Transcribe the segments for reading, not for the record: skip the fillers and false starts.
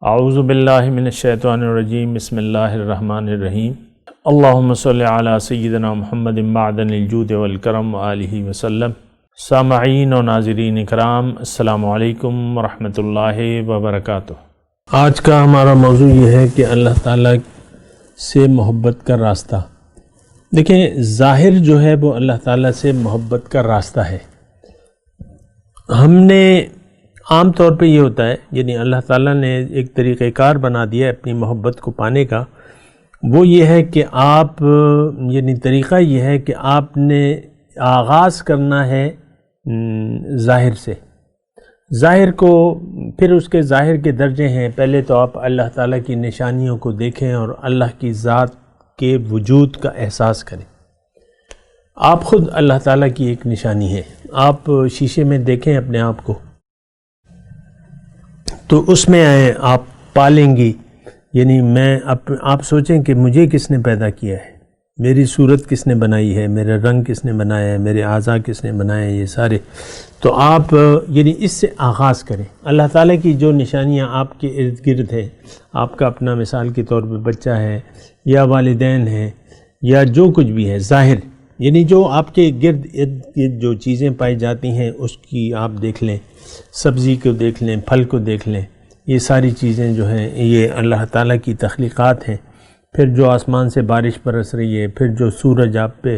اعوذ باللہ من الشیطان الرجیم بسم اللہ الرحمن الرحیم اللہم صلی علی سیدنا محمد معدن الجود والکرم وآلہ وسلم۔ سامعین و ناظرین اکرام، السلام علیکم ورحمۃ اللہ وبرکاتہ۔ آج کا ہمارا موضوع یہ ہے کہ اللہ تعالیٰ سے محبت کا راستہ۔ دیکھیں، ظاہر جو ہے وہ اللہ تعالیٰ سے محبت کا راستہ ہے۔ ہم نے عام طور پہ یہ ہوتا ہے، یعنی اللہ تعالیٰ نے ایک طریقہ کار بنا دیا ہے اپنی محبت کو پانے کا۔ وہ یہ ہے کہ یعنی طریقہ یہ ہے کہ آپ نے آغاز کرنا ہے ظاہر سے۔ ظاہر کو پھر اس کے ظاہر کے درجے ہیں۔ پہلے تو آپ اللہ تعالیٰ کی نشانیوں کو دیکھیں اور اللہ کی ذات کے وجود کا احساس کریں۔ آپ خود اللہ تعالیٰ کی ایک نشانی ہے۔ آپ شیشے میں دیکھیں اپنے آپ کو تو اس میں آپ پالیں گی، یعنی آپ سوچیں کہ مجھے کس نے پیدا کیا ہے، میری صورت کس نے بنائی ہے، میرا رنگ کس نے بنایا ہے، میرے اعضاء کس نے بنائے ہیں، یہ سارے۔ تو آپ یعنی اس سے آغاز کریں۔ اللہ تعالیٰ کی جو نشانیاں آپ کے ارد گرد ہیں، آپ کا اپنا مثال کے طور پہ بچہ ہے یا والدین ہیں یا جو کچھ بھی ہے ظاہر، یعنی جو آپ کے ارد گرد جو چیزیں پائی جاتی ہیں اس کی آپ دیکھ لیں، سبزی کو دیکھ لیں، پھل کو دیکھ لیں، یہ ساری چیزیں جو ہیں یہ اللہ تعالیٰ کی تخلیقات ہیں۔ پھر جو آسمان سے بارش برس رہی ہے، پھر جو سورج آپ پہ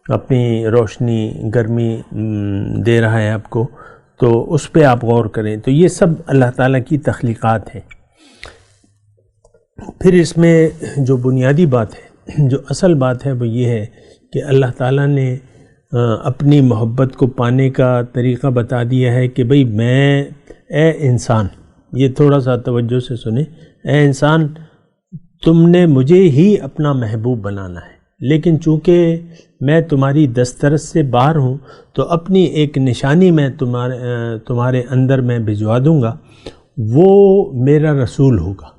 اپنی روشنی گرمی دے رہا ہے آپ کو، تو اس پہ آپ غور کریں۔ تو یہ سب اللہ تعالیٰ کی تخلیقات ہیں۔ پھر اس میں جو بنیادی بات ہے، جو اصل بات ہے، وہ یہ ہے کہ اللہ تعالیٰ نے اپنی محبت کو پانے کا طریقہ بتا دیا ہے کہ بھئی اے انسان، یہ تھوڑا سا توجہ سے سنیں، اے انسان، تم نے مجھے ہی اپنا محبوب بنانا ہے، لیکن چونکہ میں تمہاری دسترس سے باہر ہوں تو اپنی ایک نشانی میں تمہارے اندر میں بھجوا دوں گا، وہ میرا رسول ہوگا۔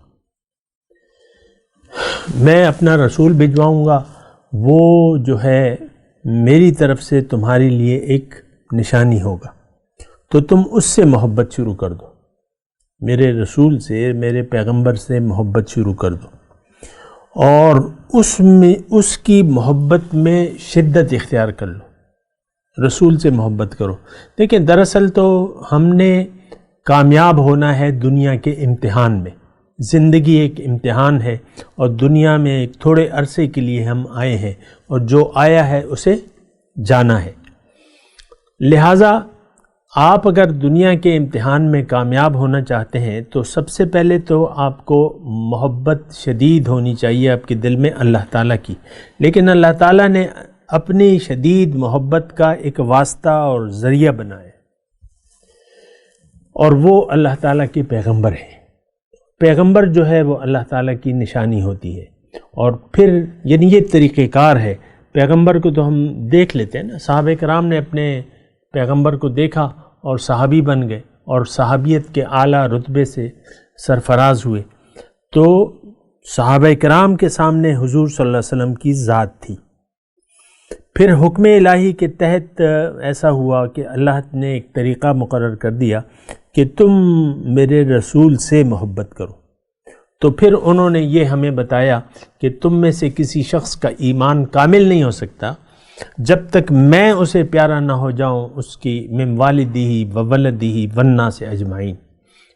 میں اپنا رسول بھجواؤں گا، وہ جو ہے میری طرف سے تمہارے لیے ایک نشانی ہوگا، تو تم اس سے محبت شروع کر دو، میرے رسول سے، میرے پیغمبر سے محبت شروع کر دو، اور اس کی محبت میں شدت اختیار کر لو، رسول سے محبت کرو۔ دیکھیں، دراصل تو ہم نے کامیاب ہونا ہے دنیا کے امتحان میں۔ زندگی ایک امتحان ہے اور دنیا میں ایک تھوڑے عرصے کے لیے ہم آئے ہیں، اور جو آیا ہے اسے جانا ہے۔ لہٰذا آپ اگر دنیا کے امتحان میں کامیاب ہونا چاہتے ہیں تو سب سے پہلے تو آپ کو محبت شدید ہونی چاہیے آپ کے دل میں اللہ تعالیٰ کی۔ لیکن اللہ تعالیٰ نے اپنی شدید محبت کا ایک واسطہ اور ذریعہ بنایا، اور وہ اللہ تعالیٰ کے پیغمبر ہیں۔ پیغمبر جو ہے وہ اللہ تعالیٰ کی نشانی ہوتی ہے، اور پھر یعنی یہ طریقہ کار ہے۔ پیغمبر کو تو ہم دیکھ لیتے ہیں نا، صحابہ کرام نے اپنے پیغمبر کو دیکھا اور صحابی بن گئے، اور صحابیت کے اعلیٰ رتبے سے سرفراز ہوئے۔ تو صحابہ کرام کے سامنے حضور صلی اللہ علیہ وسلم کی ذات تھی۔ پھر حکم الہی کے تحت ایسا ہوا کہ اللہ نے ایک طریقہ مقرر کر دیا کہ تم میرے رسول سے محبت کرو۔ تو پھر انہوں نے یہ ہمیں بتایا کہ تم میں سے کسی شخص کا ایمان کامل نہیں ہو سکتا جب تک میں اسے پیارا نہ ہو جاؤں، اس کی من والدہ و ولدہ والناس اجمعین،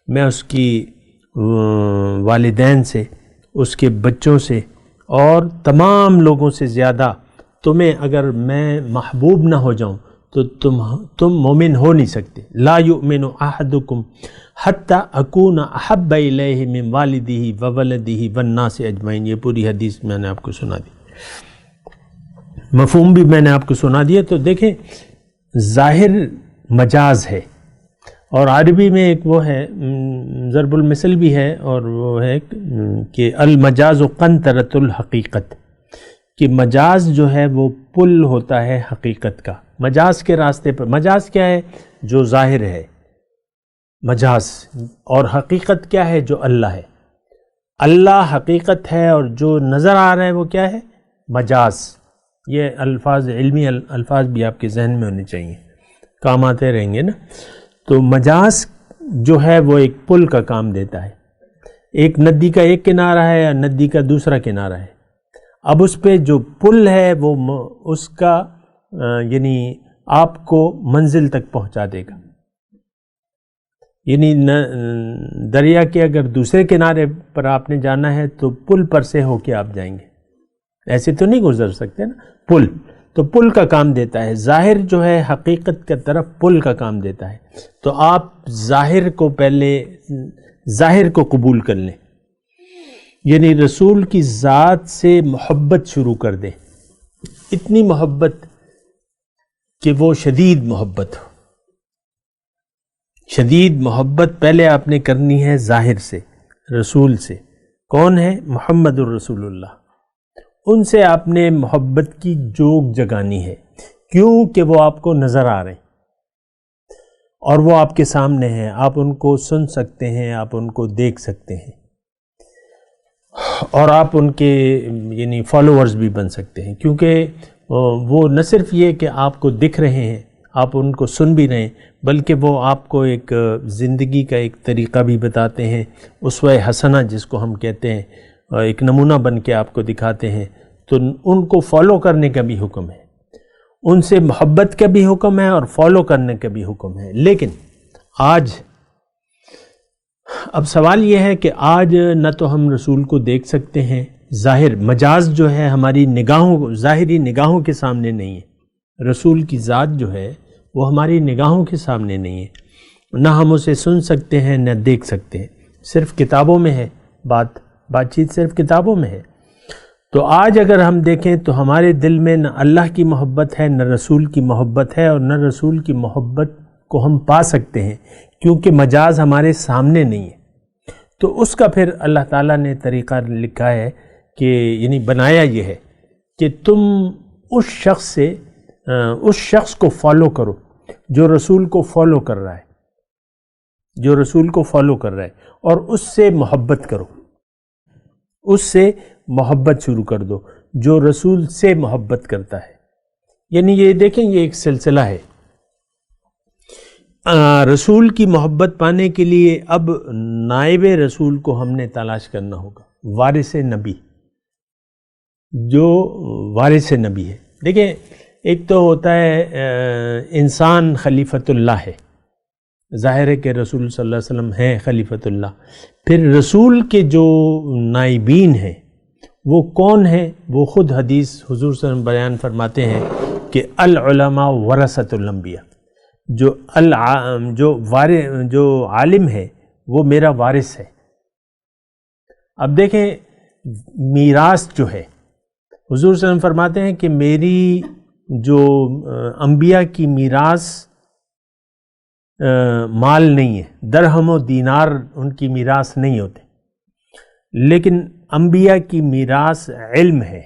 میں اس کی والدین سے، اس کے بچوں سے اور تمام لوگوں سے زیادہ تمہیں اگر میں محبوب نہ ہو جاؤں تو تم مومن ہو نہیں سکتے۔ لا یؤمن احدکم حتی اکون احب الیہ من والدہ و ولدہ والناس اجمعین۔ یہ پوری حدیث میں نے آپ کو سنا دی، مفہوم بھی میں نے آپ کو سنا دیا۔ تو دیکھیں، ظاہر مجاز ہے، اور عربی میں ایک وہ ہے ضرب المثل بھی ہے، اور وہ ہے کہ المجاز قنطرۃ الحقیقت، کہ مجاز جو ہے وہ پل ہوتا ہے حقیقت کا۔ مجاز کے راستے پر، مجاز کیا ہے؟ جو ظاہر ہے مجاز، اور حقیقت کیا ہے؟ جو اللہ ہے۔ اللہ حقیقت ہے، اور جو نظر آ رہا ہے وہ کیا ہے؟ مجاز۔ یہ الفاظ علمی الفاظ بھی آپ کے ذہن میں ہونے چاہیے، کام آتے رہیں گے نا۔ تو مجاز جو ہے وہ ایک پل کا کام دیتا ہے، ایک ندی کا ایک کنارہ ہے اور ندی کا دوسرا کنارہ ہے. اب اس پہ جو پل ہے وہ اس کا یعنی آپ کو منزل تک پہنچا دے گا. یعنی دریا کے اگر دوسرے کنارے پر آپ نے جانا ہے تو پل پر سے ہو کے آپ جائیں گے, ایسے تو نہیں گزر سکتے نا. پل تو پل کا کام دیتا ہے, ظاہر جو ہے حقیقت کی طرف پل کا کام دیتا ہے. تو آپ ظاہر کو پہلے ظاہر کو قبول کر لیں, یعنی رسول کی ذات سے محبت شروع کر دیں, اتنی محبت کہ وہ شدید محبت ہو. شدید محبت پہلے آپ نے کرنی ہے ظاہر سے, رسول سے. کون ہے؟ محمد الرسول اللہ. ان سے آپ نے محبت کی جوگ جگانی ہے, کیوں کہ وہ آپ کو نظر آ رہے ہیں اور وہ آپ کے سامنے ہیں, آپ ان کو سن سکتے ہیں, آپ ان کو دیکھ سکتے ہیں, اور آپ ان کے یعنی فالوورز بھی بن سکتے ہیں, کیونکہ وہ نہ صرف یہ کہ آپ کو دکھ رہے ہیں, آپ ان کو سن بھی رہے ہیں, بلکہ وہ آپ کو ایک زندگی کا ایک طریقہ بھی بتاتے ہیں, اسوہ حسنہ جس کو ہم کہتے ہیں, ایک نمونہ بن کے آپ کو دکھاتے ہیں. تو ان کو فالو کرنے کا بھی حکم ہے, ان سے محبت کا بھی حکم ہے اور فالو کرنے کا بھی حکم ہے. لیکن آج اب سوال یہ ہے کہ آج نہ تو ہم رسول کو دیکھ سکتے ہیں, ظاہر مجاز جو ہے ہماری نگاہوں ظاہری نگاہوں کے سامنے نہیں ہے. رسول کی ذات جو ہے وہ ہماری نگاہوں کے سامنے نہیں ہے, نہ ہم اسے سن سکتے ہیں نہ دیکھ سکتے ہیں, صرف کتابوں میں ہے بات چیت صرف کتابوں میں ہے. تو آج اگر ہم دیکھیں تو ہمارے دل میں نہ اللہ کی محبت ہے, نہ رسول کی محبت ہے, اور نہ رسول کی محبت کو ہم پا سکتے ہیں, کیونکہ مجاز ہمارے سامنے نہیں ہے. تو اس کا پھر اللہ تعالیٰ نے طریقہ لکھا ہے کہ یعنی بنایا یہ ہے کہ تم اس شخص کو فالو کرو جو رسول کو فالو کر رہا ہے, جو رسول کو فالو کر رہا ہے, اور اس سے محبت کرو, اس سے محبت شروع کر دو جو رسول سے محبت کرتا ہے. یعنی یہ دیکھیں یہ ایک سلسلہ ہے. رسول کی محبت پانے کے لیے اب نائب رسول کو ہم نے تلاش کرنا ہوگا, وارث نبی, جو وارث نبی ہے. دیکھیں ایک تو ہوتا ہے انسان خلیفۃ اللہ ہے, ظاہر ہے کہ رسول صلی اللہ علیہ وسلم ہیں خلیفۃ اللہ. پھر رسول کے جو نائبین ہیں وہ کون ہیں؟ وہ خود حدیث حضور صلی اللہ علیہ وسلم بیان فرماتے ہیں کہ العلماء ورثۃ الانبیاء, جو عالم ہے وہ میرا وارث ہے. اب دیکھیں میراث جو ہے, حضور صلی اللہ علیہ وسلم فرماتے ہیں کہ میری جو انبیاء کی میراث مال نہیں ہے, درہم و دینار ان کی میراث نہیں ہوتے, لیکن انبیاء کی میراث علم ہے.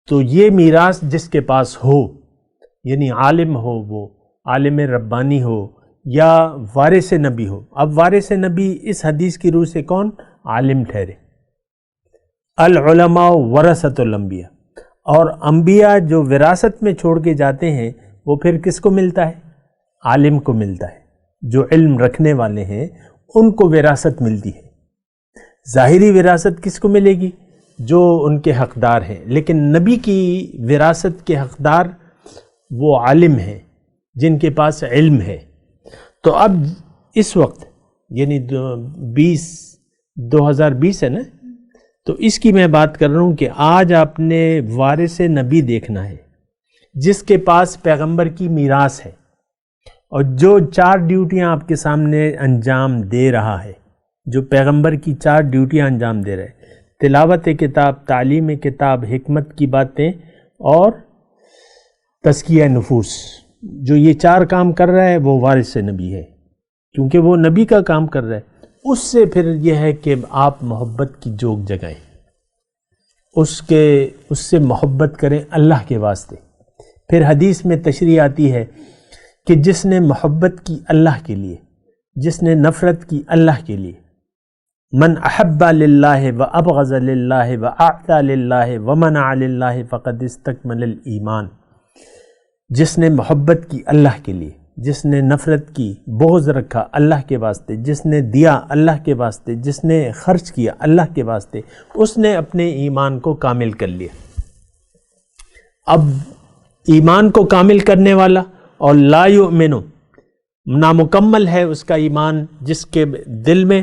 تو یہ میراث جس کے پاس ہو, یعنی عالم ہو, وہ عالم ربانی ہو یا وارث نبی ہو. اب وارث نبی اس حدیث کی روح سے کون؟ عالم ٹھہرے. العلماء ورثۃ الانبیاء, اور انبیاء جو وراثت میں چھوڑ کے جاتے ہیں وہ پھر کس کو ملتا ہے؟ عالم کو ملتا ہے. جو علم رکھنے والے ہیں ان کو وراثت ملتی ہے. ظاہری وراثت کس کو ملے گی؟ جو ان کے حقدار ہیں. لیکن نبی کی وراثت کے حقدار وہ عالم ہیں جن کے پاس علم ہے. تو اب اس وقت یعنی 2020 ہے نا, تو اس کی میں بات کر رہا ہوں کہ آج آپ نے وارث نبی دیکھنا ہے جس کے پاس پیغمبر کی میراث ہے, اور جو 4 ڈیوٹیاں آپ کے سامنے انجام دے رہا ہے, جو پیغمبر کی 4 ڈیوٹیاں انجام دے رہے ہیں, تلاوت کتاب, تعلیم کتاب, حکمت کی باتیں اور تزکیہ نفوس, جو یہ 4 کام کر رہا ہے وہ وارث نبی ہے, کیونکہ وہ نبی کا کام کر رہا ہے. اس سے پھر یہ ہے کہ آپ محبت کی جوگ جگائیں, اس سے محبت کریں اللہ کے واسطے. پھر حدیث میں تشریح آتی ہے کہ جس نے محبت کی اللہ کے لیے, جس نے نفرت کی اللہ کے لیے, من احب للہ و ابغض للہ و اعطى للہ و منع للہ فقد استکمل الایمان. جس نے محبت کی اللہ کے لیے, جس نے نفرت کی، بغض رکھا اللہ کے واسطے، جس نے دیا اللہ کے واسطے، جس نے خرچ کیا اللہ کے واسطے، اس نے اپنے ایمان کو کامل کر لیا۔ اب ایمان کو کامل کرنے والا اور لا یؤمن، نامکمل ہے اس کا ایمان جس کے دل میں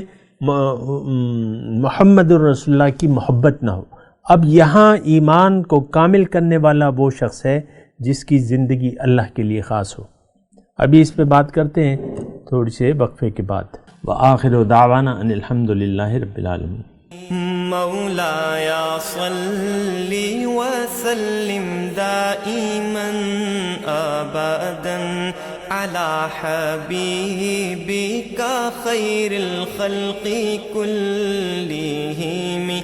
محمد رسول اللہ کی محبت نہ ہو۔ اب یہاں ایمان کو کامل کرنے والا وہ شخص ہے جس کی زندگی اللہ کے لیے خاص ہو۔ ابھی اس پہ بات کرتے ہیں تھوڑی سے وقفے کے بعد۔ وآخر دعوانا ان الحمد للہ رب العالمین۔ مولاي صل وسلم دائما أبدا على حبيبك خير الخلق كلهم